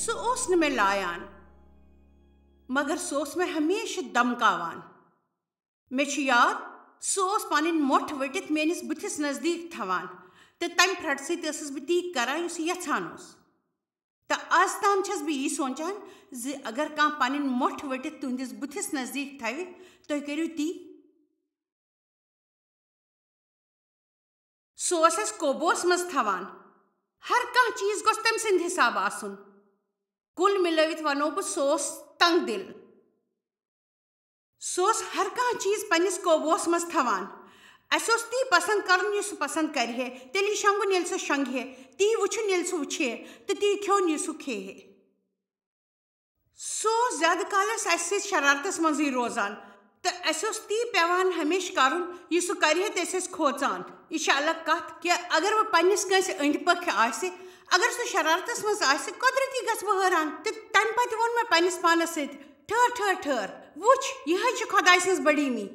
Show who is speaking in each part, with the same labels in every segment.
Speaker 1: سہ مے لایان مگر سہ مے ہمیشہ دمکاوان. مے چھ یاد سہ پن مۄٹھ ؤٹِتھ میٲنس بٕتھِس نزدیٖک تھاوان تہٕ تمہِ پھرٹہٕ سۭتۍ ٲسٕس بہٕ تی کران یُس یہِ یژھان اوس. تہٕ آز تام چھس بہٕ یی سونچان زِ اگر کانٛہہ پنٕنۍ مۄٹھ ؤٹِتھ تُہنٛدِس بٕتھِس نزدیٖک تھاوِ تُہۍ کٔرِو تی. سُہ اوس اَسہِ قوبوٗوس منٛز تھاوان. ہر کانٛہہ چیٖز گوٚژھ تٔمۍ سٕنٛدِ حساب آسُن. کُل مِلٲوِتھ وَنو بہٕ سُہ اوس تنٛگ دِل. سُہ اوس ہر کانٛہہ چیٖز پنٛنِس قوبوٗوس منٛز تھاوان. اَسہِ اوس تی پسنٛد کرُن یہِ سُہ پسنٛد کرِ ہے، تیٚلی شۄنٛگُن ییٚلہِ سُہ شۄنٛگہِ ہے، تی وٕچھُن ییٚلہِ سُہ وٕچھِ ہے تہٕ تی کھیوٚن یہِ سُہ کھیٚیہِ ہے. سُہ اوس زیادٕ کالس اَسہِ سۭتۍ شرارتس منٛزٕے روزان تہٕ اَسہِ اوس تی پیٚوان ہمیشہٕ کرُن یہِ سُہ کرِ ہے تہٕ أسۍ ٲسۍ کھوژان. یہِ چھِ الگ کتھ کہِ اگر وۄنۍ پننِس کٲنٛسہِ أنٛدۍ پٔکۍ آسہِ، اگر سُہ شرارتس منٛز آسہِ، قۄدرٔتی گژھٕ بہٕ حٲران. تہٕ تمہِ پتہٕ ووٚن مےٚ پننِس پانس سۭتۍ ٹھٔہر وٕچھ یِہے چھِ خۄداے سٕنٛز بڑیٖمی،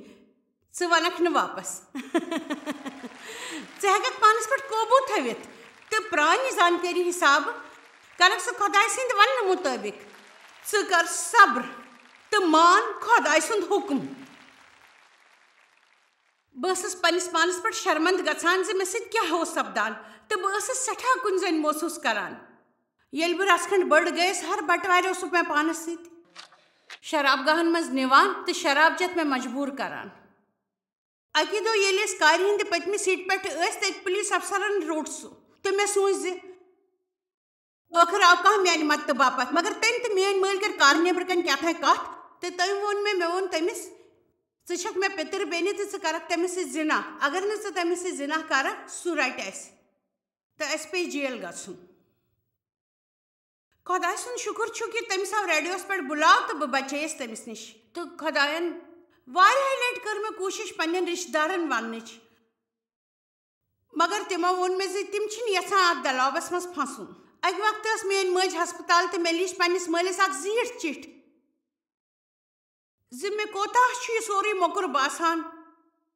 Speaker 1: ژٕ ونکھ نہٕ واپس. ژٕ ہٮ۪ککھ پانس پٮ۪ٹھ قوبوٗ تھٲوِتھ تہٕ پرانہِ زانکٲری حسابہٕ کرکھ ژٕ خۄداے سٕنٛدِ وننہٕ مُطٲبق. ژٕ کر صبر تہٕ مان خۄداے سُنٛد حُکم. بہٕ ٲسٕس پننِس پانس پٮ۪ٹھ شرمنٛد گژھان زِ مےٚ سۭتۍ کیٛاہ اوس سپدان تہٕ بہٕ ٲسٕس سٮ۪ٹھاہ کُنہِ زٔنۍ محسوٗس کران. ییٚلہِ بہٕ رژھ کھنٛڈ بٔڑ گٔیَس ہر بٹوارِ اوسُکھ مےٚ پانس سۭتۍ شراب گاہن منٛز نِوان تہٕ شراب چٮ۪تھ مےٚ مجبوٗر کران. اکہِ دۄہ ییٚلہِ أسۍ کارِ ہٕنٛدِ پٔتمہِ سیٖٹہِ پٮ۪ٹھ ٲسۍ تَتہِ پُلیٖس افسرن روٚٹ سُہ تہٕ مےٚ سوٗنچ زِ ٲخٕر آو کانٛہہ میانہِ مدتہٕ باپتھ. مگر تٔمۍ تہٕ میٲنۍ مٲلۍ کٔرۍ کارٕ نیبرٕ کنۍ کیٛاتھانۍ کتھ تہٕ تٔمۍ ووٚن مےٚ تٔمِس ژٕ چھکھ مےٚ پِتٕر بیٚنہِ تہٕ ژٕ کرکھ تٔمِس سۭتۍ زِنا. اگر نہٕ ژٕ تٔمِس سۭتۍ زِنا کرکھ سُہ رٹہِ اَسہِ تہٕ اَسہِ پیٚیہِ جیل گژھُن. خۄداے سُنٛد شُکر چھُ کہِ تٔمِس آو ریڈیووس پٮ۪ٹھ بُلاو تہٕ بہٕ بچییَس تٔمِس نِش. تہٕ خۄداین واریاہہِ لٹہِ کٔر مےٚ کوٗشش پننٮ۪ن رشتہٕ دارن وننٕچ، مگر تِمو ووٚن مےٚ زِ تِم چھِنہٕ یژھان اتھ دلاوس منٛز پھسُن. اکہِ وقتہٕ ٲس میٲنۍ مٲج ہسپتال تہٕ مےٚ لیٖچھ پننِس مٲلِس اکھ زیٖٹھ چِٹھۍ زِ مےٚ کوتاہ چھُ یہِ سورُے موٚکُر باسان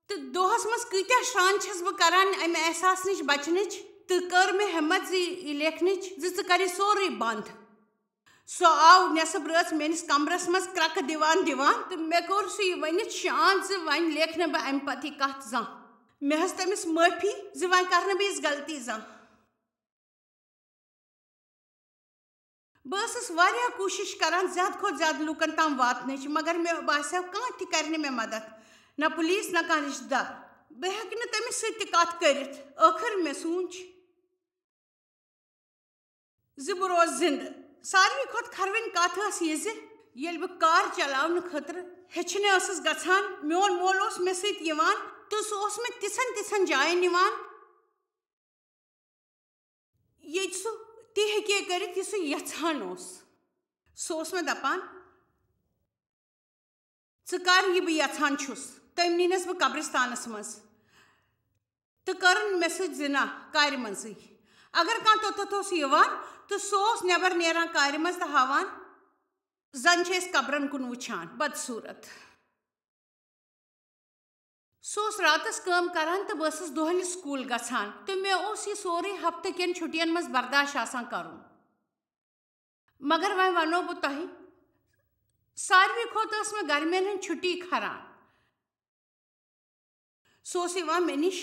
Speaker 1: تہٕ دۄہس منٛز کۭتیاہ شرٛانہٕ چھس بہٕ کران امہِ احساس نِش بچنٕچ. تہٕ کٔر مےٚ ہمت زِ یہِ لیکھنٕچ زِ ژٕ کر یہِ سورُے بنٛد. سۄ آو نٮ۪صٕب رٲژ میٲنِس کمرس منٛز کرٛکہٕ دِوان تہٕ مےٚ کوٚر سُہ یہِ ؤنِتھ شانت زِ وۄنۍ لیکھٕ نہٕ بہٕ امہِ پتہٕ یہِ کتھ زانٛہہ. مےٚ ہٮ۪ژ تٔمِس معٲفی زِ وۄنۍ کرٕ نہٕ بہٕ یِژھ غلطی زانٛہہ. بہٕ ٲسٕس واریاہ کوٗشش کران زیادٕ کھۄتہٕ زیادٕ لوٗکن تام واتنٕچ، مگر مےٚ باسیو کانٛہہ تہِ کرِ نہٕ مےٚ مدد، نہ پُلیٖس نہ کانٛہہ رشتہٕ دار. بہٕ ہٮ۪کہٕ نہٕ تٔمِس سۭتۍ تہِ کتھ کٔرِتھ. ٲخٕر مےٚ سوٗنچ زِ بہٕ روزٕ زِندٕ. ساروٕے کھۄتہٕ کھروٕنۍ کتھ ٲس یہِ زِ ییٚلہِ بہٕ کار چلاونہٕ خٲطرٕ ہیٚچھنہِ ٲسٕس گژھان میون مول اوس مےٚ سۭتۍ یِوان تہٕ سُہ اوس مےٚ تِژھن جاین نِوان ییٚتہِ سُہ تہِ ہیٚکہِ ہے کٔرِتھ یہِ سُہ یژھان اوس. سُہ اوس مےٚ دپان ژٕ کر یہِ بہٕ یژھان چھُس. تٔمۍ نیٖنس بہٕ قبرستانس منٛز تہٕ کٔرٕن مےٚ سۭتۍ زِنا کارِ منٛزٕے. اگر کانٛہہ توٚتتھ اوس یِوان تہٕ سُہ اوس نٮ۪بر نیران کارِ منٛز تہٕ ہاوان زن چھِ أسۍ قبرن کُن وٕچھان. بدصوٗرت. سُہ اوس راتس کٲم کران تہٕ بہٕ ٲسٕس دۄہلہِ سکوٗل گژھان تہٕ مےٚ اوس یہِ سورُے ہفتہٕ کٮ۪ن چھُٹین منٛز برداش آسان کرُن. مگر وۄنۍ ونو بہٕ تۄہہِ ساروٕے کھۄتہٕ ٲس مےٚ گرمین ہٕنٛز چھُٹی کھران. سُہ اوس یِوان مےٚ نِش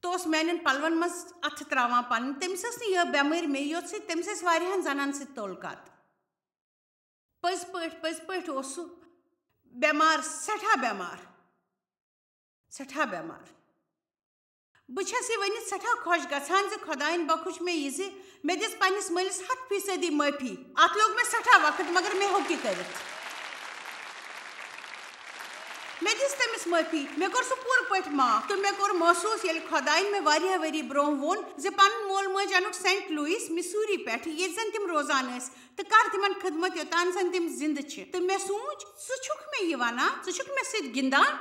Speaker 1: تہٕ اوس میانٮ۪ن پلون منٛز اتھٕ تراوان پنٕنۍ. تٔمِس ٲس نہٕ یہِ بٮ۪مٲرۍ مے یوت سۭتۍ، تٔمِس ٲسۍ واریاہن زنان سۭتۍ تعلقات. پٔزۍ پٲٹھۍ اوس سُہ بٮ۪مار، سٮ۪ٹھاہ بٮ۪مار. بہٕ چھس یہِ ؤنِتھ سٮ۪ٹھاہ خۄش گژھان زِ خۄداین بخش مےٚ یہِ زِ مےٚ دِژ پننِس مٲلِس 100% معٲفی. اتھ لوٚگ مےٚ سٮ۪ٹھاہ وقت مگر مےٚ ہیوٚک یہِ کٔرِتھ. مےٚ دِژ تٔمِس معٲفی، مےٚ کوٚر سُہ پوٗرٕ پٲٹھۍ معاف تہٕ مےٚ کوٚر محسوٗس ییٚلہِ خۄداین مےٚ واریاہ ؤری برونٛہہ ووٚن زِ پنُن مول موج انُکھ سینٹ لوٗیِس مسوٗری پٮ۪ٹھ ییٚتہِ زن تِم روزان ٲسۍ تہٕ کر تِمن خدمت یوٚتانۍ زن تِم زِندٕ چھِ. تہٕ مےٚ سوٗنچ ژٕ چھُکھ مےٚ یہِ ونان، ژٕ چھُکھ مےٚ سۭتۍ گِنٛدان.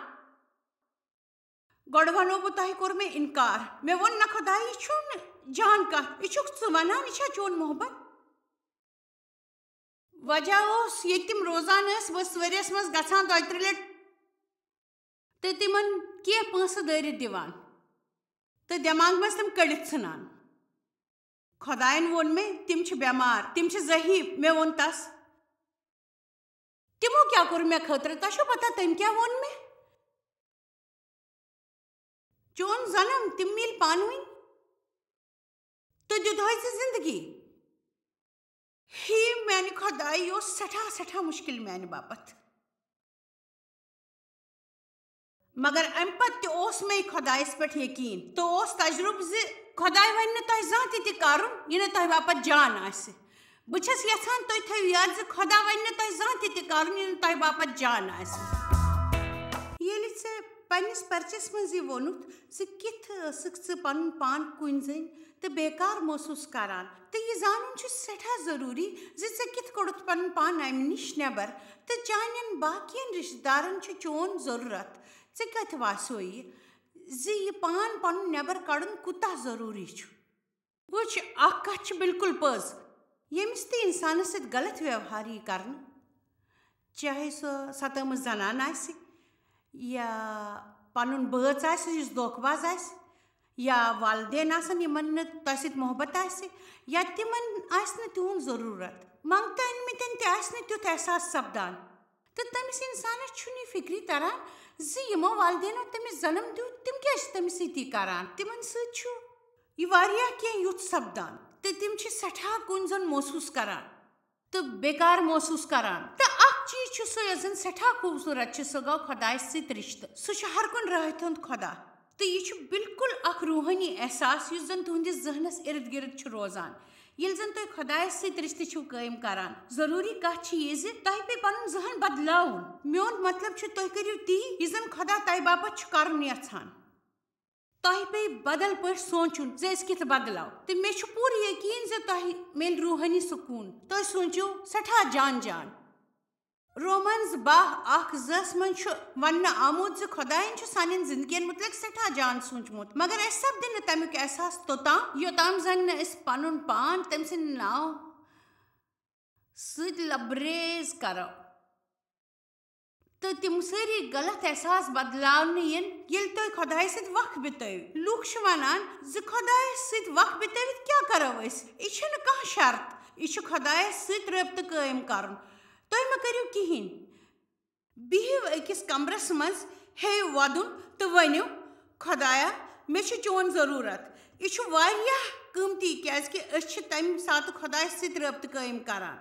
Speaker 1: گۄڈٕ ونو بہٕ تۄہہِ کوٚر مےٚ اِنکار. مےٚ ووٚن نہ خۄداے یہِ چھُنہٕ جان کتھ، یہِ چھُکھ ژٕ ونان، یہِ چھا چون محبت. وجہ اوس ییٚتہِ تِم روزان ٲسۍ بہٕ ٲسٕس ؤرِیس منٛز گژھان 2-3 لٹہِ تہٕ تِمن کینٛہہ پونٛسہٕ دٲرِتھ دِوان تہٕ دٮ۪ماغ منٛز تِم کٔڑِتھ ژھٕنان. خدائن وون میں تم بیمار تم ضعیف میں وون تس تمو کیا کور مے خاطر تہ پتہ تم کیا وون میں چون زنم تم میل پانوین تو دتہوے زندگی ہی میانہ خدائی یہ سٹھا سٹھا مشکل میانہ باپت مگر ام پتہ مے خدائس پہ یقین تو تجربہ خدائے ون تہ زان تہ کرن یہ تہ باپت جان آسہ بچس یژھان تُہۍ تھٲیِو یاد خدا ون تہ زان تہ کرن یہ تہ باپت جان آسہ ییٚلہِ ژےٚ پننس پرچس مز یہ وونُتھ کِتھ ٲسٕکھ ژٕ پنُن پان کُنہِ زٔنۍ تہٕ بیکار محسوٗس کران تہٕ یہِ زانُن چھُ سٮ۪ٹھاہ ضروٗری زِ ژےٚ کِتھ کوٚڑُتھ پنُن پان امہِ نِش نٮ۪بر تہٕ چانٮ۪ن باقین رشتہٕ دارن چھُ چون ضروٗرت ژےٚ کتہِ باسیو یہِ زِ یہِ پان پنُن نٮ۪بر کڑُن کوٗتاہ ضروٗری چھُ وٕچھ اکھ کتھ چھِ بالکل پٔز ییٚمِس تہِ انسانس سۭتۍ غلط ویوہار یی کرنہٕ چاہے سۄ ستٲمٕژ زنان آسہِ یا پنُن بٲژ آسہِ یُس دھوکہٕ باز آسہِ یا والدین آسن یِمن نہٕ تۄہہِ سۭتۍ محبت آسہِ یا تِمن آسہِ نہٕ تِہُنٛد ضروٗرت منٛگتہٕ أنمٕتٮ۪ن تہِ آسہِ نہٕ تیُتھ احساس سپدان تہٕ تٔمِس انسانس چھُنہٕ یہِ فکری تران زِ یِمو والدینو تٔمِس جنم دیُت تِم کیٛازِ چھِ تٔمِس سۭتۍ یہِ کران تِمن سۭتۍ چھُ یہِ واریاہ کینٛہہ یُتھ سپدان تہٕ تِم چھِ سٮ۪ٹھاہ کُنہِ زوٚن محسوٗس کران تہٕ بیکار محسوٗس کران تہٕ اکھ چیٖز چھُ سُہ یۄس زن سٮ۪ٹھاہ خوٗبصوٗرت چھِ سُہ گوٚو خۄدایس سۭتۍ رشتہٕ سُہ چھُ ہر کُنہِ راحت ہُنٛد خۄدا تہٕ یہِ چھُ بالکل اکھ روحٲنی احساس یُس زن تُہنٛدِس ذہنس ارد گرد چھُ روزان ییٚلہِ زن تُہۍ خۄدایس سۭتۍ رشتہٕ چھِو قٲیِم کران ضروٗری کتھ چھِ یہِ زِ تۄہہِ پیٚیہِ پنُن ذہن بدلاوُن میون مطلب چھُ تُہۍ کٔرِو تی یہِ زن خۄدا تۄہہِ باپت چھُ کرُن یژھان تۄہہِ پیٚیہِ بدل پٲٹھۍ سونٛچُن زِ أسۍ کِتھ بدلاو تہٕ مےٚ چھُ پوٗرٕ یقیٖن زِ تۄہہِ میلہِ روحٲنی سکوٗن تُہۍ سوٗنٛچِو سٮ۪ٹھاہ جان جان رومنز 12:1-2 منٛز چھُ وننہٕ آمُت زِ خۄدایَن چھُ سانٮ۪ن زندگین متعلق سٮ۪ٹھاہ جان سوٗنٛچمُت مگر اَسہِ سپدِ نہٕ تمیُک احساس توٚتام یوٚتام زن نہٕ أسۍ پنُن پان تٔمۍ سٕنٛدِ ناو سۭتۍ لبریز کرو تہٕ تِم سٲری غلط احساس بدلاونہٕ یِن ییٚلہِ تُہۍ خۄدایس سۭتۍ وقت بِتٲیِو لُکھ چھِ ونان زِ خۄدایس سۭتۍ وقت بِتٲوِتھ کیٛاہ کرو أسۍ یہِ چھُنہٕ کانٛہہ شرط یہِ چھُ خۄدایس سۭتۍ رٲبطہٕ قٲیِم کرُن تُہۍ مہ کٔرِو کِہیٖنۍ بِہِو أکِس کمرس منٛز ہیٚیِو ودُن تہٕ ؤنِو خۄدایا مےٚ چھُ چون ضروٗرت یہِ چھُ واریاہ قۭمتی کیٛازِ کہِ أسۍ چھِ تمہِ ساتہٕ خۄدایس سۭتۍ رٲبطہٕ قٲیِم کران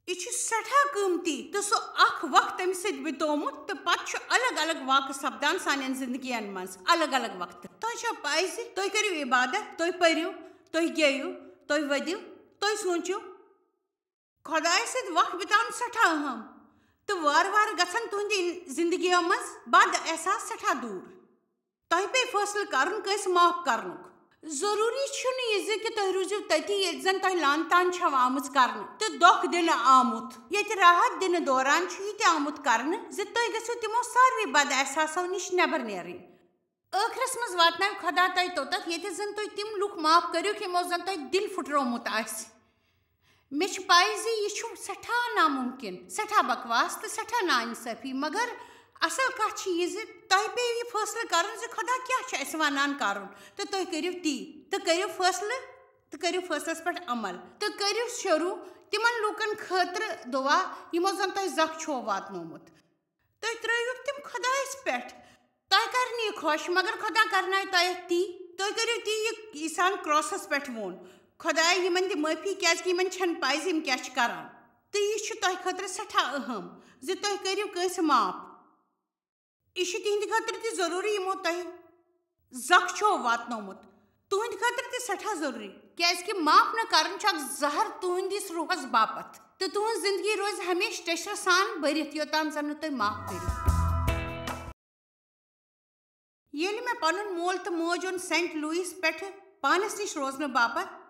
Speaker 1: یہ سٮ۪ٹھاہ قۭمتی تہٕ سُہ اکھ وقت تٔمِس سۭتۍ بِتومُت تہٕ پتہٕ چھُ الگ الگ واقعہٕ سپدان سانٮ۪ن زندگین منٛز الگ الگ وقتہٕ تۄہہِ چھو پاے زِ تُہۍ کٔرِو عبادت تُہۍ پٔرِو تُہۍ گیٚیِو تُہۍ ؤدِو تُہۍ سوٗنٛچِو خۄدایس سۭتۍ وقت بِتاوُن سٮ۪ٹھاہ اہم تہٕ وارٕ وارٕ گژھن تُہنٛدِ زندگیو منٛز بد احساس سٮ۪ٹھاہ دوٗر تۄہہِ پیٚیہِ فٲصلہٕ کرُن کٲنٛسہِ معاف کرنُک ضروٗری چھُنہٕ یہِ زِ کہِ تُہۍ روٗزِو تٔتی ییٚتہِ زن تۄہہِ لان تان چھو آمٕژ کرنہٕ تہٕ دھوکہٕ دِنہٕ آمُت ییٚتہِ راحت دِنہٕ دوران چھُ یہِ تہِ آمُت کرنہٕ زِ تُہۍ گٔژھِو تِمو ساروٕے بد احساسو نِش نٮ۪بر نیرٕنۍ ٲخرس منٛز واتناوِ خۄدا تۄہہِ توٚتتھ ییٚتہِ زن تُہۍ تِم لُکھ معاف کٔرِوکھ یِمو زن تۄہہِ دِل پھٕٹرومُت آسہِ مےٚ چھُ پاے زِ یہِ چھُ سٮ۪ٹھاہ نامُمکِن سٮ۪ٹھاہ بکواس تہٕ سٮ۪ٹھاہ نااِنصٲفی مگر اصل کتھ چھِ یہِ زِ تۄہہِ پیٚیِو یہِ فٲصلہٕ کرُن زِ خۄدا کیٛاہ چھُ اَسہِ ونان کرُن تہٕ تُہۍ کٔرِو تی تہٕ کٔرِو فٲصلس پٮ۪ٹھ عمل تہٕ کٔرِو شروٗع تِمن لوٗکن خٲطرٕ دُعا یِمو زن تۄہہِ زکھ چھُو واتنومُت تُہۍ ترٲیوُکھ تِم خۄدایس پٮ۪ٹھ تۄہہِ کرِ نہٕ یہِ خۄش مگر خۄدا کرنایہِ تۄہہِ تی تُہۍ کٔرِو تی یہِ عیٖسان کراسس پٮ۪ٹھ ووٚن خۄدایا یِمن دِ معٲفی کیٛازِ کہِ یِمن چھنہٕ پاے زِ یِم کیٛاہ چھِ کران تہٕ یہِ چھُ تۄہہِ خٲطرٕ سٮ۪ٹھاہ اہم زِ تُہۍ کٔرِو کٲنٛسہِ معاف یہِ چھُ تِہنٛدِ خٲطرٕ تہِ ضروٗری یِمو تۄہہِ زکھ چھُو واتنومُت تُہنٛدِ خٲطرٕ تہِ سٮ۪ٹھاہ ضروٗری کیٛازِ کہِ معاف نہٕ کرُن چھُ اکھ زہر تُہنٛدِس روحس باپتھ تہٕ تُہنٛز زندگی روزِ ہمیشہٕ ٹیٚچرٕ سان بٔرِتھ یوٚتام زن نہٕ تُہۍ معاف کٔرِو ییٚلہِ مےٚ پنُن مول تہٕ موج اوٚن سینٹ لویس پٮ۪ٹھٕ پانس نِش روزنہٕ باپتھ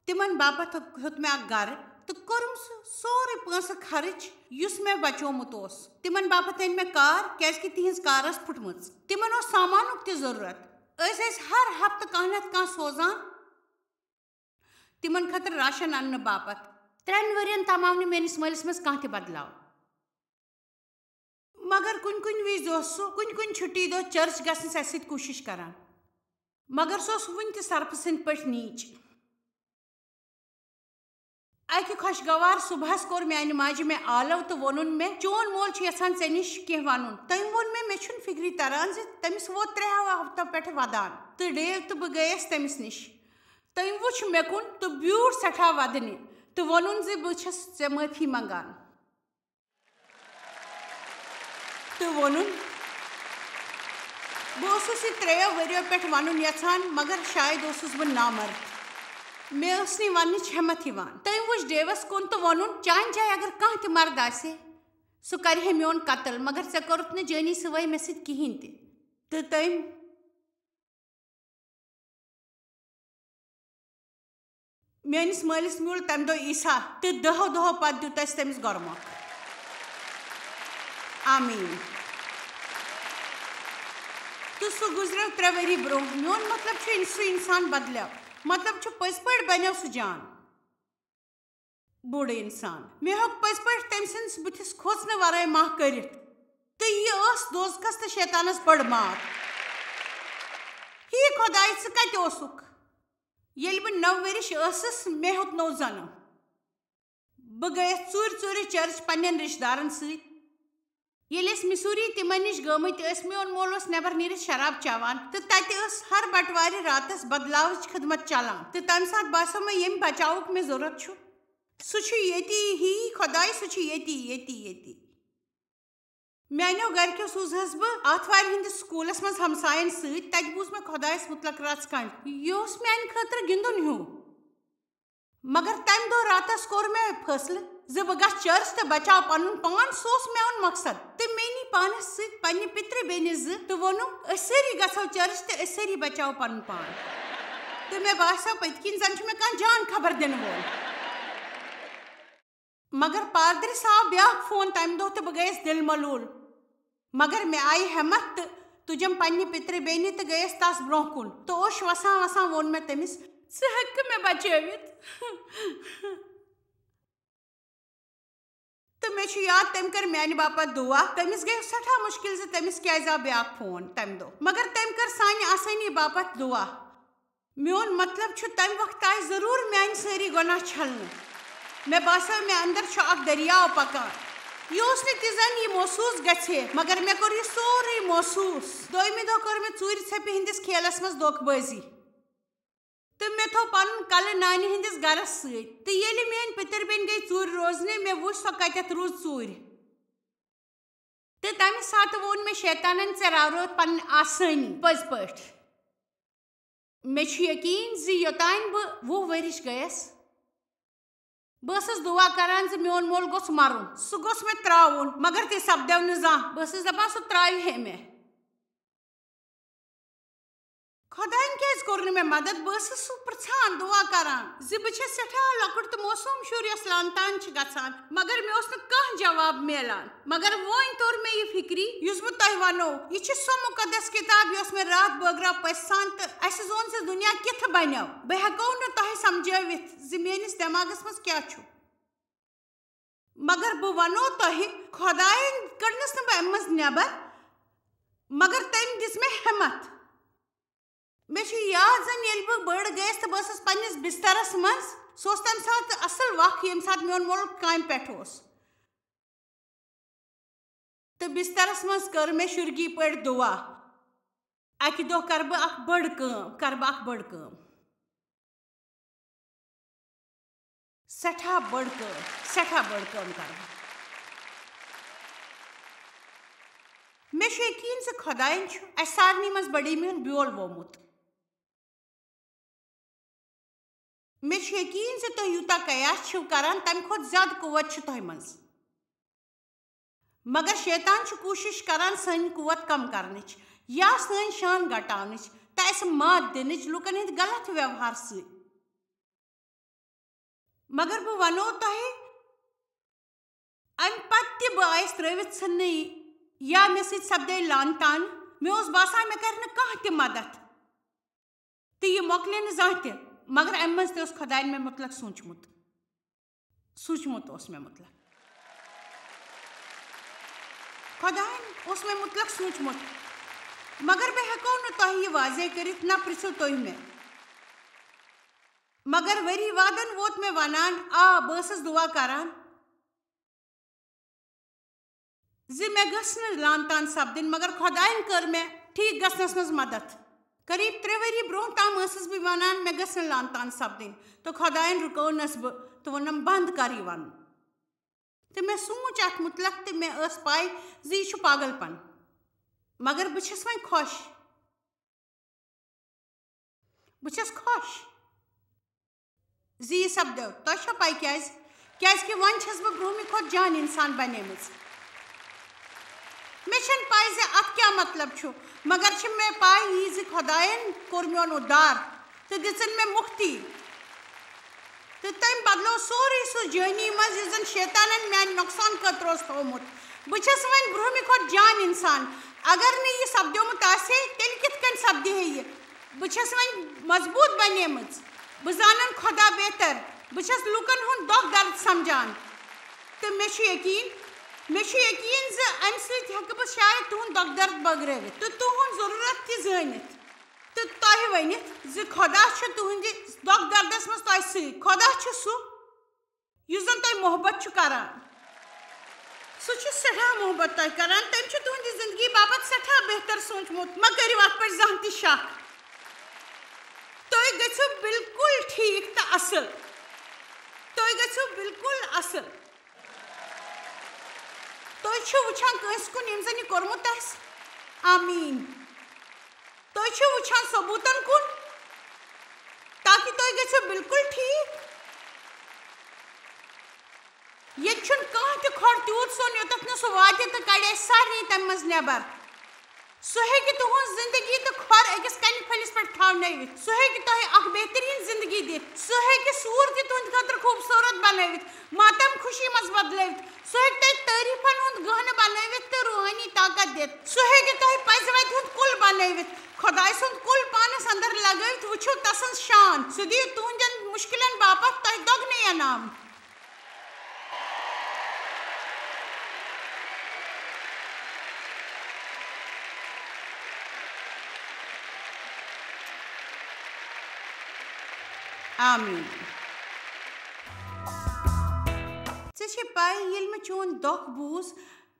Speaker 1: تِمن باپتھ ہیوٚت مےٚ اکھ گرٕ تہٕ کوٚرُم سُہ سورُے پونٛسہٕ خرٕچ یُس مےٚ بچومُت اوس تِمن باپتھ أنۍ مےٚ کار کیٛازِ کہِ تِہنٛز کار ٲس پھٕٹمٕژ تِمن اوس سامانُک تہِ ضروٗرت أسۍ ٲسۍ ہر ہفتہٕ کانٛہہ نتہٕ کانٛہہ سوزان تِمن خٲطرٕ راشن اننہٕ باپتھ 3 ؤرین تام آو نہٕ میٲنِس مٲلِس منٛز کانٛہہ تہِ بدلاو مگر کُنہِ کُنہِ وِزِ اوس سُہ کُنہِ کُنہِ چھُٹی دۄہ چرچ گژھنٕچ اَسہِ سۭتۍ کوٗشِش کران مگر سہ ون تہ سرپہ سند پہ نیچ. اکہ خوشگوار صبحس کور میانہ ماجہ مے آلو تو وونن مے چون مول چھ یژھان ژے نش کینٛہہ ونن. تٔمۍ ووٚن مے چھُنہٕ فکری تران زِ تٔمِس ووت 3 ہفتو پٮ۪ٹھٕ ودان تہٕ ڈیو تہٕ بہٕ گٔیَس تٔمِس نِش. تٔمۍ وُچھ مےٚ کُن تہٕ بیوٗٹھ سٮ۪ٹھاہ ودنہِ تہٕ ووٚنُن زِ بہٕ چھَس ژےٚ معٲفی منٛگان تہٕ ووٚنُن بہٕ اوسُس یہِ 3 ؤرِیو پٮ۪ٹھ ونُن یژھان مگر شاید اوسُس بہٕ نامرد. مےٚ ٲس نہٕ وننٕچ ہٮ۪مت یِوان. تٔمۍ وُچھ ڈیوس کُن تہٕ ووٚنُن چانہِ جایہِ اگر کانٛہہ تہِ مرد آسہِ ہے سُہ کرِ ہے میون قتل مگر ژےٚ کوٚرُتھ نہٕ جٲنی سوٲے مےٚ سۭتۍ کِہیٖنۍ تہِ. تہٕ تٔمۍ میٲنِس مٲلِس میوٗل تمہِ دۄہ عیٖسا تہٕ 10 دۄہو پتہٕ دیُت اَسہِ تٔمِس گۄرمُک. آمیٖن. تہٕ سُہ گُزریو 3 ؤری برونٛہہ. میون مطلب چھُ سُہ انسان بدلیو. مطلب چھُ پٔزۍ پٲٹھۍ بنیو سُہ جان بوٚڑ انسان. مےٚ ہیوٚک پٔزۍ پٲٹھۍ تٔمۍ سٕنٛدِس بٕتھِس کھوژنہٕ ورٲے ماہ کٔرِتھ تہٕ یہِ ٲس دوزخس تہٕ شیطانس بٔڑ مات. ہے خۄداے ژٕ کتہِ اوسُکھ؟ ییٚلہِ بہٕ 9 ؤرِش ٲسٕس مےٚ ہیوٚت نوٚو زنم. بہٕ گٔیَس ژوٗرِ چرچ پننٮ۪ن رشتہٕ دارن سۭتۍ. ییٚلہِ أسۍ مسوٗری تِمن نِش گٔمٕتۍ ٲسۍ میون مول اوس نٮ۪بر نیٖرِتھ شراب چٮ۪وان تہٕ تتہِ ٲس ہر بٹوارِ راتس بدلاوٕچ خدمت چلان تہٕ تمہِ ساتہٕ باسیو مےٚ ییٚمہِ بچاوُک مےٚ ضوٚرتھ چھُ سُہ چھُ ییٚتی. ہی خۄداے سُہ چھُ ییٚتی. مےٚ اَنیو گرِکیو سوٗزہس بہٕ آتھوارِ ہٕنٛدِس سکوٗلس منٛز ہمساین سۭتۍ. تتہِ بوٗز مےٚ خۄدایس مُتلق رژھ کھنٛڈ. یہِ اوس میانہِ خٲطرٕ گِنٛدُن ہیوٗ. مگر تمہِ دۄہ راتس کوٚر مےٚ فٲصلہٕ زِ بہٕ گژھٕ چرچ تہٕ بچاو پنُن پان. سُہ اوس میون مقصد. تہٕ مےٚ نی پانس سۭتۍ پننہِ پِترِ بیٚنہِ 2 تہٕ ووٚنُم أسۍ سٲری گژھو چرچ تہٕ أسۍ سٲری بچاو پنُن پان. تہٕ مےٚ باسیو پٔتۍ کِنۍ زن چھُ مےٚ کانٛہہ جان خبر دِنہٕ وول. مگر پادرِس آو بیٛاکھ فون تمہِ دۄہ تہٕ بہٕ گٔیَس دِل ملوٗل. مگر مےٚ آیہِ ہٮ۪مت تہٕ تُجم پننہِ پِترِ بیٚنہِ تہٕ گٔیَس تس برونٛہہ کُن تہٕ اوٚش وسان ووٚن مےٚ تٔمِس ژٕ ہٮ۪ککھٕ مےٚ بچٲوِتھ. تہٕ مےٚ چھُ یاد تٔمۍ کٔر میانہِ باپتھ دُعا. تٔمِس گٔیو سٮ۪ٹھاہ مُشکِل زِ تٔمِس کیٛازِ آو بیٛاکھ فون تمہِ دۄہ مگر تٔمۍ کٔر سانہِ آسٲنی باپتھ دُعا. میون مطلب چھُ تمہِ وقتہٕ آیہِ ضروٗر میانہِ سٲری گۄناہ چھلنہٕ. مےٚ باسیو مےٚ اندر چھُ اکھ دٔریاو پکان. یہِ اوس نہٕ تہِ زن یہِ محسوٗس گژھِ ہے مگر مےٚ کوٚر یہِ سورُے محسوٗس. 2مہِ دۄہ کٔر مےٚ ژوٗرِ ژھیٚپہِ ہٕنٛدِس کھیلس منٛز دھوکہٕ بٲزی تہٕ مےٚ تھوٚو پنُن کلہٕ نانہِ ہٕنٛدِس گرس سۭتۍ. تہٕ ییٚلہِ میٲنۍ پِتٕر بیٚنہِ گٔیہِ ژوٗرِ روزنہِ مےٚ وُچھ سۄ کتٮ۪تھ روٗز ژوٗرِ. تہٕ تمہِ ساتہٕ ووٚن مےٚ شیطانن ژےٚ راوروتھ پنٕنۍ آسٲنی پٔزۍ پٲٹھۍ. مےٚ چھُ یقیٖن زِ یوٚتانۍ بہٕ 20 ؤرِش گٔیَس بہٕ ٲسٕس دُعا کران زِ میون مول گوٚژھ مرُن. سُہ گوٚژھ مےٚ ترٛاوُن مگر تہِ سپدیو نہٕ زانٛہہ. بہٕ ٲسٕس دپان سُہ ترٛاوِ ہے مےٚ. خۄدایَن کیٛازِ کوٚر نہٕ مےٚ مدد؟ بہٕ ٲسٕس سُہ پرٛژھان دُعا کران زِ بہٕ چھَس سٮ۪ٹھاہ لۄکُٹ تہٕ موسوٗم شُر یۄس لانتان چھِ گژھان مگر مےٚ اوس نہٕ کانٛہہ جواب میلان. مگر وۄنۍ توٚر مےٚ یہِ فِکری یُس بہٕ تۄہہِ ونو. یہِ چھِ سۄ مُقدس کِتاب یۄس مےٚ راتھ بٲگراو پٔژھۍ سان تہٕ اَسہِ زون زِ دُنیا کِتھٕ بنیو. بہٕ ہٮ۪کو نہٕ تۄہہِ سمجھٲوِتھ زِ میٲنِس دٮ۪ماغس منٛز کیٛاہ چھُ. مگر بہٕ ونو تۄہہِ خۄدایَن کٔڑنَس نہٕ بہٕ اَمہِ منٛز نٮ۪بر مگر تٔمۍ دِژ مےٚ ہٮ۪مت. مےٚ چھُ یاد زن ییٚلہِ بہٕ بٔڑ گٔیَس تہٕ بہٕ ٲسٕس پننِس بسترس منٛز. سُہ اوس تمہِ ساتہٕ اصل وق ییٚمہِ ساتہٕ میون مول کامہِ پٮ۪ٹھ اوس تہٕ بسترس منٛز کٔر مےٚ شُرگی پٲٹھۍ دُعا. اکہِ دۄہ کرٕ بہٕ اکھ بٔڑ کٲم سٮ۪ٹھاہ بٔڑ کٲم کرٕ بہٕ. مےٚ چھُ یقیٖن زِ خۄدایَن چھُ اَسہِ سارنٕے منٛز بڑیٖمی ہُنٛد بیول ووٚومُت. مےٚ چھُ یقیٖن زِ تُہۍ یوٗتاہ قیاس چھِو کران تمہِ کھۄتہٕ زیادٕ قوت چھُ تۄہہِ منٛز. مگر شیطان چھُ کوٗشش کران سٲنۍ قوت کم کرنٕچ یا سٲنۍ شان گٹاونٕچ تہٕ اَسہِ مات دِنٕچ لُکن ہٕنٛدِ غلط ویوہار سۭتۍ. مگر بہٕ ونو تۄہہِ امہِ پتہٕ تہِ بہٕ آیس ترٲوِتھ ژھٕننہٕ یا مےٚ سۭتۍ سپدے لانتان. مےٚ اوس باسان مےٚ کرِ نہٕ کانٛہہ تہِ مدد تہٕ یہِ مۄکلہِ نہٕ زانٛہہ تہِ. مگر امہِ منٛز تہِ اوس خۄدایَن مےٚ مُتلق سوٗنٛچمُت اوس مےٚ مُتلق. خۄدایَن اوس مےٚ مُتلق سوٗنٛچمُت مگر بہ ہیکو نہ تۄہہِ یہِ واضح کٔرِتھ نہ پرٛژھِو تُہۍ مےٚ. مگر ؤری وادن ووت مےٚ ونان بہٕ ٲسٕس دُعا کران زِ مےٚ گٔژھ نہٕ لان تان سپدٕنۍ مگر خۄدایَن کٔر مےٚ ٹھیٖک گژھنس منٛز مدد. قریٖب 3 ؤری برونٛہہ تام ٲسٕس بہٕ ونان مےٚ گٔژھ نہٕ لان تان سپدٕنۍ تہٕ خۄدایَن رُکٲونس بہٕ تہٕ ووٚنُم بنٛد کر یہِ ونُن. تہٕ مےٚ سوٗنٛچ اتھ مُتعلق تہٕ مےٚ ٲس پاے زِ یہِ چھُ پاگل پن. مگر بہٕ چھس وۄنۍ خۄش. بہٕ چھس خۄش زِ یہِ سپدیو. تۄہہِ چھو پاے کیٛازِ؟ کیٛازِ کہِ وۄنۍ چھس بہٕ برونٛہمہِ کھۄتہٕ جان انسان بنیمٕژ. مےٚ چھنہٕ پاے زِ اتھ کیٛاہ مطلب چھُ مگر چھِ مےٚ پاے یی زِ خۄدایَن کوٚر میون اُدار تہٕ دِژٕن مےٚ مُفتی تہٕ تٔمۍ بدلو سورُے سُہ جٲنی منٛز یُس زن شیطانن میانہِ نۄقصان خٲطرٕ اوس تھوٚومُت. بہٕ چھس وۄنۍ برونٛہمہِ کھۄتہٕ جان انسان. اگر نہٕ یہِ سپدیومُت آسہِ ہے تیٚلہِ کِتھ کٔنۍ سپدِ ہے یہِ. بہٕ چھس وۄنۍ مضبوٗط بنیمٕژ. بہٕ زانن خۄدا بہتر. بہٕ چھس لُکن ہُنٛد دۄکھ درد سمجھان تہٕ مےٚ چھُ یقیٖن زِ امہِ سۭتۍ ہٮ۪کہٕ بہٕ شاید تُہُنٛد دۄکھ درد بٲگرٲوِتھ تہٕ تُہُنٛد ضروٗرت تہِ زٲنِتھ تہٕ تۄہہِ ؤنِتھ زِ خۄدا چھُ تُہنٛدِس دۄکھ دردس منٛز تۄہہِ سۭتۍ. خۄدا چھُ سُہ یُس زن تۄہہِ محبت چھُ کران. سُہ چھُ سٮ۪ٹھاہ محبت تۄہہِ کران. تٔمۍ چھُ تُہنٛدِ زندگی باپتھ سٮ۪ٹھاہ بہتر سوٗنٛچمُت. مہ کٔرِو اتھ پٮ۪ٹھ زانٛہہ تہِ شک. تُہۍ گٔژھِو بالکُل ٹھیٖک تہٕ اصل. تُہۍ چھِو وٕچھان کٲنٛسہِ کُن ییٚمۍ زن یہِ کوٚرمُت آسہِ. آمیٖن. تُہۍ چھِو وٕچھان ثبوٗتن کُن تاکہِ تُہۍ گٔژھِو بالکُل ٹھیٖک. ییٚتہِ چھُنہٕ کانٛہہ تہِ کھۄڑ تیوٗت سوٚن یوٚتتھ نہٕ سُہ واتہِ تہٕ کڑِ اَسہِ سارنٕے تَمہِ منٛز نٮ۪بر. سُہ ہیٚکہِ تُہنٛز زندگی تہٕ کھۄر أکِس کنہِ پھٔلِس پٮ۪ٹھ تھاونٲوِتھ. سُہ ہیٚکہِ تۄہہِ اکھ بہتریٖن زندگی دِتھ. سُہ ہیٚکہِ سوٗر تہِ تُہنٛدِ خٲطرٕ خوٗبصوٗرت بنٲوِتھ ماتم خوشی منٛز بدلٲوِتھ. سُہ ہیٚکہِ تۄہہِ تعریٖفن ہُنٛد گہنہٕ بنٲوِتھ تہٕ روحٲنی طاقت دِتھ. سُہ ہیٚکہِ تۄہہِ پزِ وتہِ ہُنٛد کُل بنٲوِتھ. خۄداے سُنٛد کُل پانس انٛدر لگٲوِتھ وٕچھِو تسٕنٛز شان. سُہ دِیہِ تُہنٛدٮ۪ن مُشکِلن باپتھ تۄہہِ دۄگنہٕ انعام. آمیٖن. ژےٚ چھے پاے ییٚلہِ مےٚ چون دۄکھ بوٗز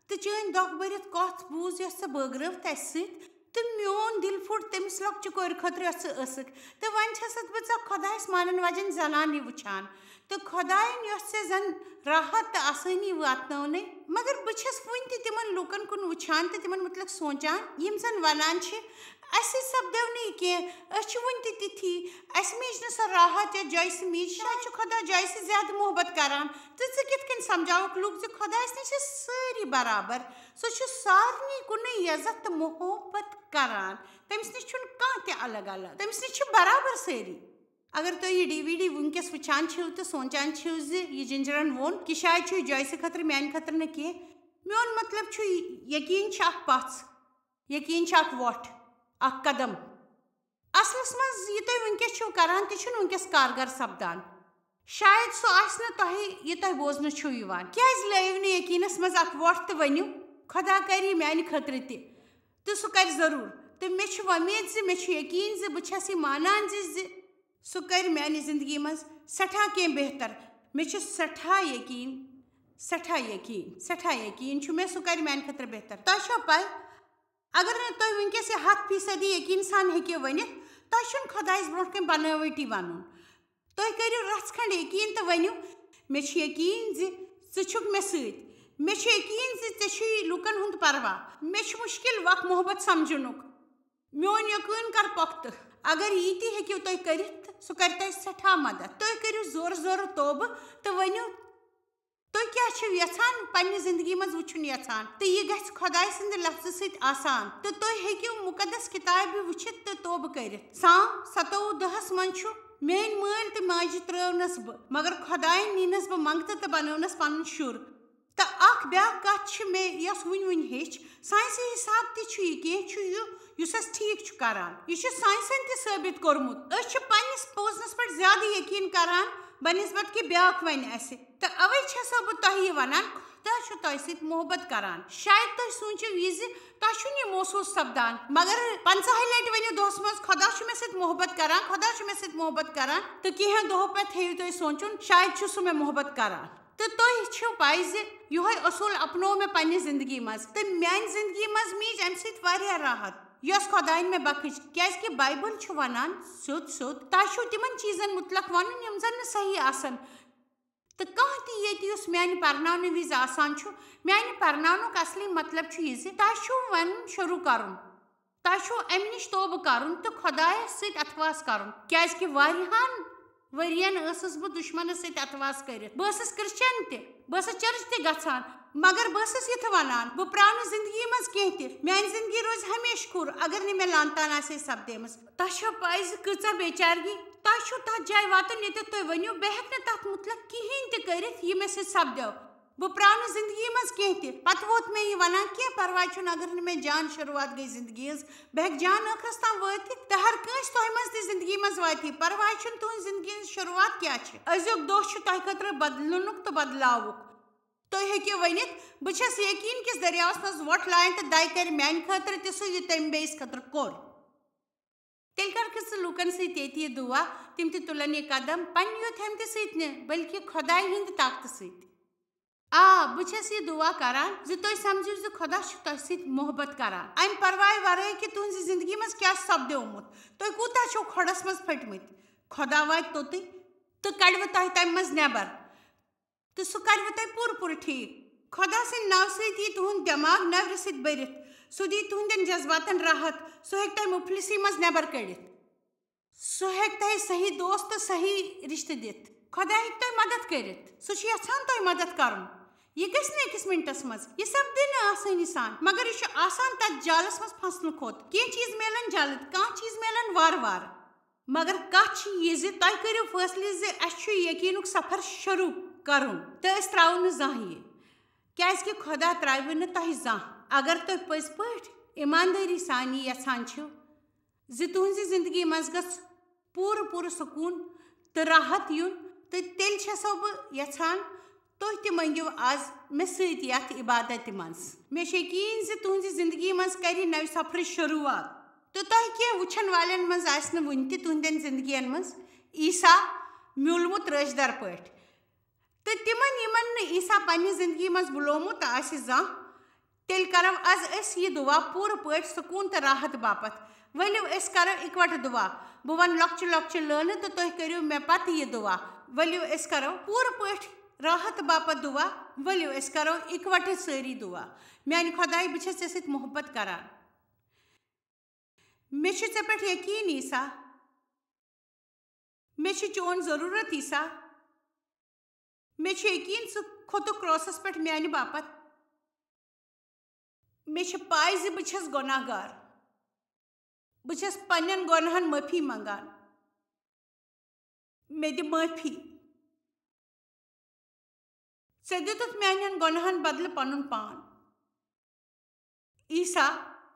Speaker 1: تہٕ چٲنۍ دۄکھ بٔرِتھ کتھ بوٗز یۄس ژےٚ بٲگرٲوتھ اسہِ سۭتۍ تہٕ میون دِل پھُٹ تٔمِس لۄکچہِ کورِ خٲطرٕ یۄس ژٕ ٲسٕکھ. تہٕ وۄنۍ چھسکھ بہٕ ژےٚ خۄدایس مانن واجٮ۪ن زنانہِ وٕچھان تہٕ خۄدایَن یۄس ژےٚ زن راحت تہٕ آسٲنی واتنٲونَے. مگر بہٕ چھس وُنہِ تہِ تِمن لُکن کُن وٕچھان تہٕ تِمن مُتعلق سونٛچان یِم زن ونان چھِ اَسہِ سپدیو نہٕ یہِ کینٛہہ. أسۍ چھِ وُنہِ تہِ تِتھی. اَسہِ میج نہٕ سۄ راحت یۄس جایسہِ میج. شاید چھُ خۄدا جایسہِ زیادٕ محبت کران. تہٕ ژٕ کِتھ کٔنۍ سمجھاوکھ لُکھ زِ خۄدایس نِش چھِ سٲری برابر. سُہ چھُ سارنٕے کُنُے عزت تہٕ محبت کران. تٔمِس نِش چھُنہٕ کانٛہہ تہِ الگ الگ. تٔمِس نِش چھِ برابر سٲری. اگر تُہۍ یہِ DVD وٕنکیٚس وٕچھان چھِو تہٕ سونٛچان چھِو زِ یہِ جِنجرن ووٚن کہِ شاید چھُ یہِ جایسہِ خٲطرٕ میانہِ خٲطرٕ نہٕ کینٛہہ. میون مطلب چھُ یقیٖن چھِ اکھ پژھ. یقیٖن چھِ اکھ وۄٹھ اکھ قدم. اصلس منٛز یہِ تُہۍ وٕنکیٚس چھِو کران تہِ چھُنہٕ وٕنکیٚس کارگر سپدان. شاید سُہ آسہِ نہٕ تۄہہِ یہِ تۄہہِ بوزنہٕ چھُو یِوان. کیٛازِ لٲیِو نہٕ یقیٖنس منٛز اکھ وۄٹھ تہٕ ؤنِو خۄدا کرِ یہِ میانہِ خٲطرٕ تہِ تہٕ سُہ کرِ ضروٗر. تہٕ مےٚ چھِ وۄمید زِ مےٚ چھُ یقیٖن زِ بہٕ چھس یہِ مانان زِ سُہ کرِ میانہِ زندگی منٛز سٮ۪ٹھاہ کینٛہہ بہتر. مےٚ چھُ سٮ۪ٹھاہ یقیٖن چھُ مےٚ سُہ کرِ میانہِ خٲطرٕ بہتر. تۄہہِ چھو پاے اگر نہٕ تُہۍ وٕنکیٚس یہِ 100% یقیٖن سان ہیٚکِو ؤنِتھ تۄہہِ چھُنہٕ خۄدایس برونٛٹھ کَنۍ بنٲوٹی ونُن. تُہۍ کٔرِو رژھ کھنٛڈ یقیٖن تہٕ ؤنِو مےٚ چھُ یقیٖن زِ ژٕ چھُکھ مےٚ سۭتۍ. مےٚ چھُ یقیٖن زِ ژےٚ چھُے لُکن ہُنٛد پرواہ. مےٚ چھُ مُشکِل وقت محبت سمجھنُک. میون یقیٖن کر پۄختہٕ. اگر یہِ تہِ ہیٚکِو تُہۍ کٔرِتھ سُہ کرِ تۄہہِ سٮ۪ٹھاہ مدد. تُہۍ کٔرِو زورٕ زورٕ توبہٕ تہٕ ؤنِو تُہۍ کیٛاہ چھِو یژھان پننہِ زندگی منٛز وٕچھُن یژھان تہٕ یہِ گژھِ خۄداے سٕنٛدِ لفظہٕ سۭتۍ آسان تہٕ تُہۍ ہیٚکِو مُقدس کِتابہِ وٕچھِتھ تہٕ توبہٕ کٔرِتھ. سام 27:10 منٛز چھُ میٲنۍ مٲلۍ تہٕ ماجہِ ترٲونس بہٕ مگر خۄدایَن نیٖنس بہٕ منٛگتہٕ تہٕ بنٲونس پنُن شُر. تہٕ اکھ بیاکھ کتھ چھِ مےٚ یۄس وُنہِ ہیٚچھ. ساینسی حساب تہِ چھُ یہِ کینٛہہ چھُ یُس اَسہِ ٹھیٖک چھُ کران. یہِ چھُ ساینسن تہِ ثٲبت کوٚرمُت. أسۍ چھِ پننِس بوزنس پٮ۪ٹھ زیادٕ یقیٖن کران بنسبت کہِ بیاکھ ونہِ اسہِ. تہٕ اوے چھسو بہٕ تۄہہِ یہِ ونان خدا چھُ تۄہہِ سۭتۍ محبت کران. شاید تُہۍ سوٗنٛچِو یہِ زِ تۄہہِ چھُنہٕ یہِ محسوٗس سپدان مگر 50 لٹہِ ؤنِو دۄہس منٛز خۄدا چھُ مےٚ سۭتۍ محبت کران, خۄدا چھُ مےٚ سۭتۍ محبت کران, تہٕ کینٛہہ دۄہو پتہٕ ہیٚیِو تُہۍ سونٛچُن شاید چھُ سُہ مےٚ محبت کران. تہٕ تُہۍ چھِو پاے زِ یِہوے اصوٗل اپنوو مےٚ پننہِ زندگی منٛز تہٕ میانہِ زندگی منٛز میٖج امہِ سۭتۍ واریاہ راحت یۄس خۄدایَن مےٚ بخٕش. کیازکہِ بایبل چھُ ونان سیوٚد سیوٚد تۄہہِ چھُو تِمن چیٖزن مُتلق ونُن یِم زن نہٕ صحیح آسن. تہٕ کانٛہہ تہِ ییٚتہِ یُس میانہِ پرناونہٕ وِزِ آسان چھُ میانہِ پرناونُک اصلی مطلب چھُ یہِ زِ تۄہہِ چھُو وَنُن شروٗع کرُن, تۄہہِ چھُو امہِ نِش توبہٕ کرُن تہٕ خۄدایس سۭتۍ اتھواس کرُن. کیازکہِ واریاہن ؤرین ٲسٕس بہٕ دُشمنس سۭتۍ اتھواس کٔرِتھ. بہٕ ٲسٕس کرسچن تہِ, بہٕ ٲسٕس چرچ تہِ گژھان, مگر بہٕ ٲسٕس یِتھٕ ونان بہٕ پراو نہٕ زندگی منٛز کینٛہہ تہِ. میانہِ زندگی روزِ ہمیشہٕ کھُر اگر نہٕ مےٚ لان تان آسہِ ہے سپدیمٕژ. تۄہہِ چھو پاے زِ کۭژاہ بے چارگی. تۄہہِ چھُو تتھ جایہِ واتُن ییٚتٮ۪تھ تُہۍ ؤنِو بہٕ ہیٚکہٕ نہٕ تتھ مُتلق کِہینۍ تہِ کٔرِتھ یہِ مےٚ سۭتۍ سپدیو. بہٕ پراو نہٕ زندگی منٛز کینٛہہ تہِ. پتہٕ ووت مےٚ یہِ ونان کینٛہہ پرواے چھُنہٕ اگر نہٕ مےٚ جان شروٗعات گٔے زندگی ہٕنٛز بہٕ ہیٚکہٕ جان ٲخرس تام وٲتِتھ تہٕ ہر کٲنٛسہِ تۄہہِ منٛز تہِ زندگی منٛز واتہِ پرواے چھُنہٕ تُہنٛزِ زندگی ہٕنٛز شروٗعات کیٛاہ چھِ. أزیُک دۄہ چھُ تۄہہِ خٲطرٕ بدلنُک تہٕ بدلاوُک. تُہۍ ہیٚکِو ؤنِتھ بہٕ چھس یقیٖن کِس دٔریاوس منٛز وۄٹھ لایان تہٕ دَے کرِ میانہِ خٲطرٕ تہِ سُہ یہِ تٔمۍ بیٚیِس خٲطرٕ کوٚر. تیٚلہِ کَرکھٕ ژٕ لوٗکن سۭتۍ ییٚتہِ یہِ دُعا تِم تہِ تُلن یہِ قدم پننہِ یوت ہٮ۪متہِ سۭتۍ نہٕ بٔلکہِ خۄدایہِ ہِنٛدِ طاقتہٕ سۭتۍ. بہٕ چھس یہِ دُعا کران زِ تُہۍ سمجھِو زِ خۄدا چھُ تۄہہِ سۭتۍ محبت کران امہِ پرواے ورٲے کہِ تُہنٛزِ زندگی منٛز کیٛاہ سپدیومُت, تُہۍ کوٗتاہ چھِو کھۄڈس منٛز پھٔٹمٕتۍ. خۄدا واتہِ توٚتُے تہٕ کڑوٕ تۄہہِ تمہِ منٛز نٮ۪بر تہٕ سُہ کروٕ تۄہہِ پوٗرٕ پوٗرٕ ٹھیٖک. خۄدا سٕنٛدِ ناوٕ سۭتۍ یی تُہُنٛد دٮ۪ماغ نٮ۪برٕ سۭتۍ بٔرِتھ, سُہ دِیہِ تُہنٛدٮ۪ن جذباتن راحت, سُہ ہیٚکہِ تۄہہِ مُفلِسی منٛز نٮ۪بر کٔڑِتھ, سُہ ہیٚکہِ تۄہہِ صحیح دوست تہٕ صحیح رِشتہٕ دِتھ. خۄدا ہیٚکہِ تۄہہِ مدد کٔرِتھ, سُہ چھُ یژھان تۄہہِ مدد کرُن. یہِ گژھِ نہٕ أکِس مِنٹس منٛز, یہِ سپدِ نہٕ آسٲنی سان, مگر یہِ چھُ آسان تتھ جالس منٛز پھسنہٕ کھۄتہٕ. کینٛہہ چیٖز میلن جلد, کانٛہہ چیٖز میلن وارٕ وارٕ, مگر کتھ چھِ یہِ زِ تۄہہِ کٔرِو فٲصلہٕ زِ اسہِ چھُ یقیٖنُک سفر شروٗع کرُن تہٕ أسۍ تراوو نہٕ زانٛہہ یہِ. کیازکہِ خۄدا ترٛاوِ نہٕ تۄہہِ زانٛہہ. اگر تُہۍ پٔزۍ پٲٹھۍ ایٖماندٲری سان یہِ یژھان چھِو زِ تُہنٛزِ زندگی منٛز گژھِ پوٗرٕ پوٗرٕ سکوٗن تہٕ راحت یُن تہٕ تیٚلہِ چھسو بہٕ یژھان تُہۍ تہِ منٛگِو آز مےٚ سۭتۍ یتھ عبادتہِ منٛز. مےٚ چھُ یقیٖن زِ تُہنٛزِ زندگی منٛز کرِ نوِ سفرٕچ شروٗعات تہٕ تۄہہِ کینٛہہ وٕچھن والٮ۪ن منٛز آسہِ نہٕ وُنہِ تہِ تُہنٛدٮ۪ن زندگین منٛز عیٖسا میوٗلمُت رٲچھدر پٲٹھۍ تہٕ تِمن یِمن نہٕ عیٖسا پننہِ زندگی منٛز بُلومُت آسہِ زانٛہہ, تیٚلہِ کرو آز أسۍ یہِ دُعا پوٗرٕ پٲٹھۍ سکوٗن تہٕ راحت باپتھ. ؤلِو أسۍ کرو اِکوٹہٕ دُعا. بہٕ ونہٕ لۄکچہِ لۄکچہِ لٲنہٕ تہٕ تُہۍ کٔرِو مےٚ پتہٕ یہِ دُعا. ؤلِو أسۍ کرو پوٗرٕ پٲٹھۍ راحت باپتھ دُعا. ؤلِو أسۍ کرو اِکوٹہٕ سٲری دُعا. میانہِ خۄداے بہٕ چھس ژےٚ سۭتۍ محبت کران. مےٚ چھُ ژےٚ پٮ۪ٹھ یقیٖن عیٖسا. مےٚ چھُ چون ضروٗرت عیٖسا. مےٚ چھُ یقیٖن ژٕ کھوٚتُکھ کرٛاسس پٮ۪ٹھ میانہِ باپتھ. مےٚ چھِ پاے زِ بہٕ چھس گۄناہ گار. بہٕ چھس پننٮ۪ن گۄنہن معٲفی منٛگان. مےٚ دِ معٲفی. ژےٚ دِتُتھ میانٮ۪ن گۄنہن بدلہٕ پنُن پان. عیٖسا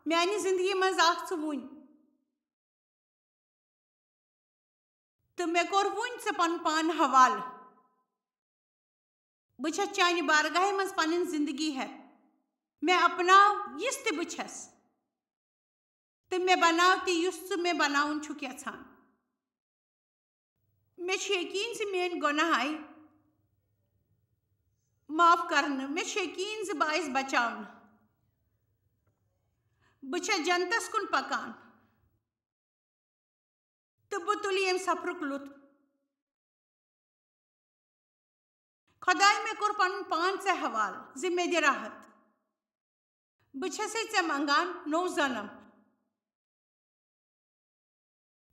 Speaker 1: میانہِ زندگی منٛز آکھ ژٕ وُنۍ تہٕ مےٚ کوٚر وُنۍ ژےٚ پنُن پان حوالہٕ. بہٕ چھس چانہِ بارگاہہِ منٛز پنٕنۍ زندگی ہٮ۪تھ. مےٚ اپناو یِژھ تہِ بہٕ چھس تہٕ مےٚ بناو تہِ یُس ژٕ مےٚ بناوُن چھُکھ یژھان. مےٚ چھُ یقیٖن زِ میٲنۍ گۄناہ آیہِ معاف کرنہٕ. مےٚ چھُ یقیٖن زِ بہٕ آیس بچاونہٕ. بہٕ چھس جنتس کُن پکان تہٕ بہٕ تُلہٕ ییٚمہِ سفرُک لُطف. خۄداے مےٚ کوٚر پنُن پان ژےٚ حوالہٕ زِ مےٚ دِ راحت. بہٕ چھسے ژےٚ منٛگان نوٚو زنم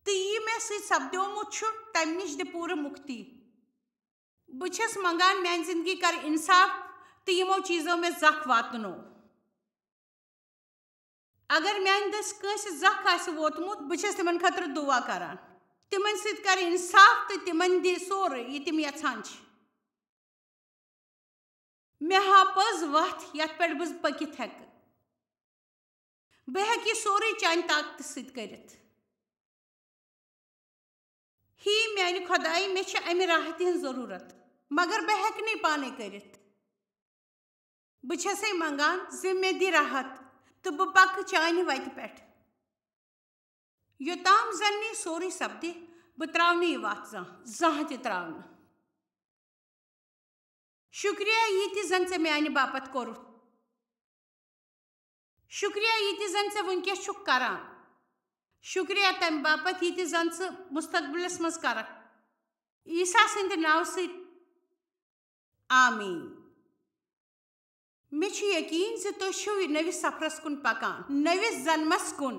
Speaker 1: تہٕ یہِ مےٚ سۭتۍ سپدیومُت چھُ تمہِ نِش دِ پوٗرٕ مُکتی. بہٕ چھس منٛگان میانہِ زندگی کر اِنصاف تہٕ یِمو چیٖزو مےٚ زکھ واتنوو. اگر میانہِ دٔسۍ کٲنٛسہِ زکھ آسہِ ووتمُت بہٕ چھس تِمن خٲطرٕ دُعا کران. تِمن سۭتۍ کر اِنصاف تہٕ تِمن دِ سورُے یہِ تِم یژھان چھِ. مےٚ ہاو پٔز وتھ یتھ پٮ۪ٹھ بہٕ پٔکِتھ ہٮ۪کہٕ. بہٕ ہٮ۪کہٕ یہِ سورُے چانہِ طاقتہٕ سۭتۍ کٔرِتھ. میانہِ خۄدایہِ مےٚ چھِ امہِ راحتہِ ہٕنٛز ضروٗرت مگر بہٕ ہٮ۪کہٕ نہٕ یہِ پانے کٔرِتھ. بچھسے منگان ذمہ دی راحت تو بہ پکہ چانہ وتہ پٮ۪ٹھ یوتام زن یہ سورُے سپدِ بہ تراو نہٕ یہِ وتھ زانٛہہ تہِ تراو نہٕ. شُکریہ یہِ تہِ زن ژےٚ میانہِ باپتھ کوٚرُتھ. شُکریہ یہِ تہِ زن ژےٚ وٕنکیٚس چھُکھ کران. شُکریہ تمہِ باپتھ یہِ تہِ زن ژٕ مستقبلس منٛز کرکھ. عیسیٰ سٕنٛدِ ناوٕ سۭتۍ آمیٖن. مےٚ چھُ یقیٖن زِ تُہۍ چھِو نٔوِس سفرس کُن پکان، نٔوِس زنمس کُن،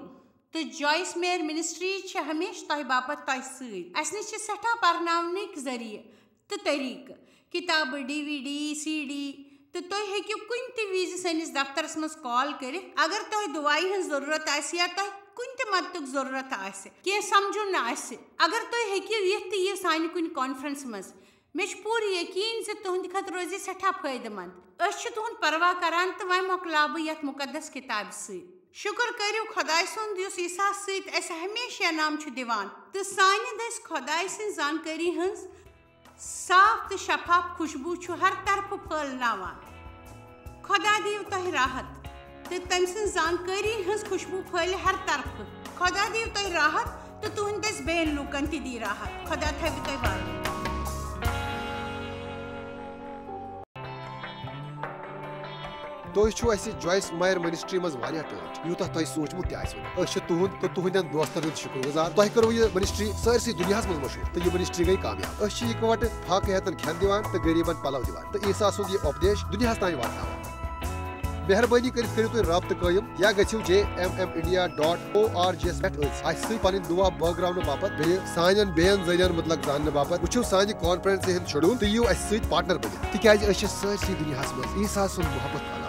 Speaker 1: تہٕ جویس میر منسٹریز چھِ ہمیشہِ تۄہہِ باپتھ تۄہہِ سۭتۍ. اسہِ نِش چھِ سٮ۪ٹھاہ پرناونٕکۍ ذٔریعہٕ تہٕ طٔریٖقہٕ، کِتابہٕ، DVD، CD، تہٕ تُہۍ ہیٚکِو کُنہِ تہِ وِزِ سٲنِس دفترس منٛز کال کٔرِتھ اگر تۄہہِ دُعایہِ ہٕنٛز ضروٗرت آسہِ یا تۄہہِ کُنہِ تہِ مدتُک ضروٗرت آسہِ، کینٛہہ سمجُن نہٕ آسہِ. اگر تُہۍ ہیٚکِو یِتھ تہٕ یِیِو سانہِ کُنہِ کانفرنس منٛز. مےٚ چھُ پوٗرٕ یقیٖن زِ تُہنٛدِ خٲطرٕ روزِ سٮ۪ٹھاہ فٲیدٕ منٛد. أسۍ چھِ تُہُنٛد پرواہ کران تہٕ وۄنۍ مۄکلاو بہٕ یتھ مُقدس کِتابہِ سۭتۍ. شُکر کٔرِو خۄداے سُنٛد یُس عیسیٰ سۭتۍ اَسہِ ہمیشہِ انعام چھُ دِوان تہٕ سانہِ دٔسۍ خۄداے سٕنٛزِ زانکٲری ہٕنٛز صاف تہٕ شفاف خوشبوٗ چھُ ہر طرفہٕ پھٲلناوان. خۄدا دِیِو تۄہہِ راحت تہٕ تٔمۍ سٕنٛز زانکٲری ہٕنٛز خوشبوٗ پھٲلہِ ہر طرفہٕ. خۄدا دِیِو تۄہہِ راحت تہٕ تُہنٛدِ دٔسۍ بیٚین لوٗکن تہِ دی راحت. خۄدا تھٲوِ تۄہہِ واریاہ.
Speaker 2: تُہۍ چھِو اَسہِ جویس مایر منسٹری منٛز واریاہ ٹٲٹھۍ یوٗتاہ تۄہہِ سوٗنٛچمُت تہِ آسِوٕ نہٕ. أسۍ چھِ تُہُنٛد تہٕ تُہنٛدٮ۪ن دوستن ہُنٛد شُکر گُزار. تۄہہِ کٔروٕ یہِ منسٹری سٲرسٕے دُنیاہس منٛز مشہوٗر تہٕ یہِ منسٹری گٔیہِ کامیاب. أسۍ چھِ اِکوٹہٕ فاقہٕ ہٮ۪تن کھٮ۪ن دِوان تہٕ غریٖبن پلو دِوان تہٕ عیسیٰ سُنٛد یہِ اُپدیش دُنیاہس تانۍ واتناوان. مہربٲنی کٔرِتھ کٔرِو تُہۍ رابطہٕ قٲیِم یا گٔژھِو jmmindia.org یس پٮ۪ٹھ اَسہِ سۭتۍ پنٕنۍ دُعا بٲگراونہٕ باپتھ بیٚیہِ سانٮ۪ن بیٚین ذٔریعن مُتعلق زاننہٕ باپتھ وٕچھِو سانہِ کانفرنسہِ ہُنٛد شڈوٗل تہٕ یِیِو اَسہِ سۭتۍ پارٹنر بٔنِتھ تِکیازِ أسۍ چھِ سٲرسٕے دُنیاہس منٛز عیسیٰ سُنٛد محبت پھٔہلاوان.